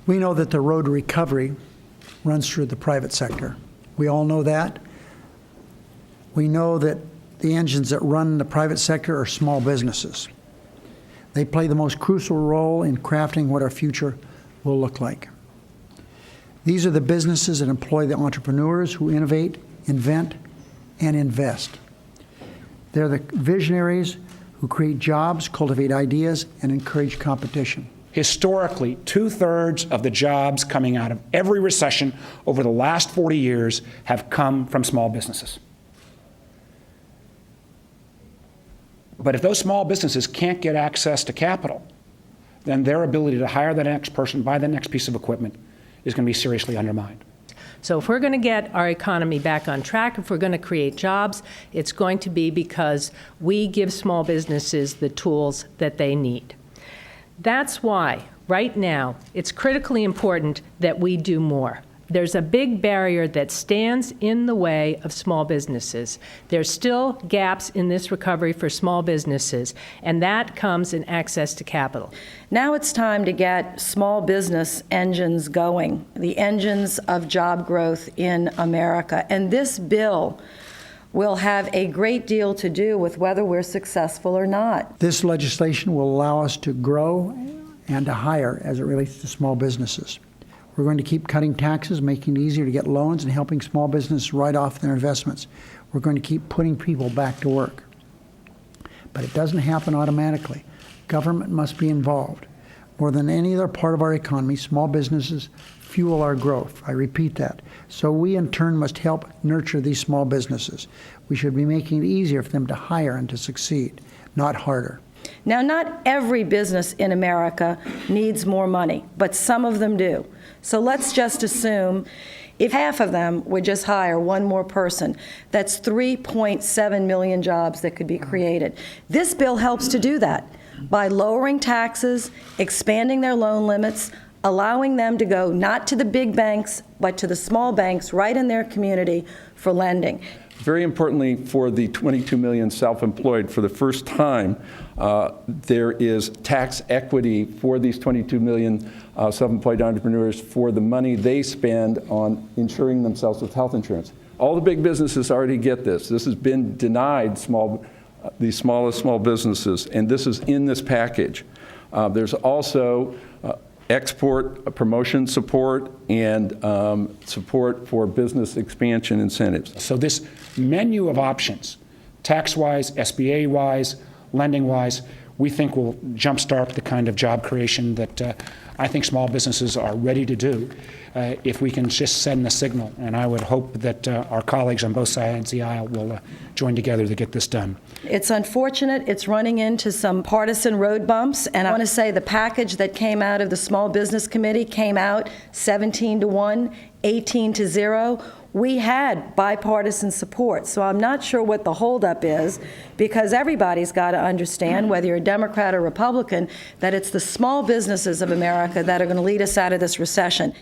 We know that the road to recovery runs through the private sector. We all know that. We know that the engines that run the private sector are small businesses. They play the most crucial role in crafting what our future will look like. These are the businesses that employ the entrepreneurs who innovate, invent, and invest. They're the visionaries who create jobs, cultivate ideas, and encourage competition. Historically, 2/3 of the jobs coming out of every recession over the last 40 years have come from small businesses. But if those small businesses can't get access to capital, then their ability to hire the next person, buy the next piece of equipment, is going to be seriously undermined. So if we're going to get our economy back on track, if we're going to create jobs, it's going to be because we give small businesses the tools that they need. That's why, right now, it's critically important that we do more. There's a big barrier that stands in the way of small businesses. There's still gaps in this recovery for small businesses, and that comes in access to capital. Now it's time to get small business engines going, the engines of job growth in America. And this bill will have a great deal to do with whether we're successful or not. This legislation will allow us to grow and to hire as it relates to small businesses. We're going to keep cutting taxes, making it easier to get loans, and helping small businesses write off their investments. We're going to keep putting people back to work. But it doesn't happen automatically. Government must be involved. More than any other part of our economy, small businesses fuel our growth. I repeat that. So we, in turn, must help nurture these small businesses. We should be making it easier for them to hire and to succeed, not harder. Now, not every business in America needs more money, but some of them do. So let's just assume if half of them would just hire one more person, that's 3.7 million jobs that could be created. This bill helps to do that by lowering taxes, expanding their loan limits, allowing them to go not to the big banks, but to the small banks right in their community for lending. Very importantly, for the 22 million self-employed, for the first time, there is tax equity for these 22 million self-employed entrepreneurs for the money they spend on insuring themselves with health insurance. All the big businesses already get this. This has been denied the smallest small businesses, and this is in this package. There's also export promotion support and support for business expansion incentives. So this menu of options, tax-wise, SBA-wise, lending-wise, we think will jumpstart the kind of job creation that I think small businesses are ready to do if we can just send the signal. And I would hope that our colleagues on both sides of the aisle will join together to get this done. It's unfortunate. It's running into some partisan road bumps. And I want to say the package that came out of the Small Business Committee came out 17-1, 18-0. We had bipartisan support, so I'm not sure what the holdup is, because everybody's got to understand, whether you're a Democrat or Republican, that it's the small businesses of America that are going to lead us out of this recession.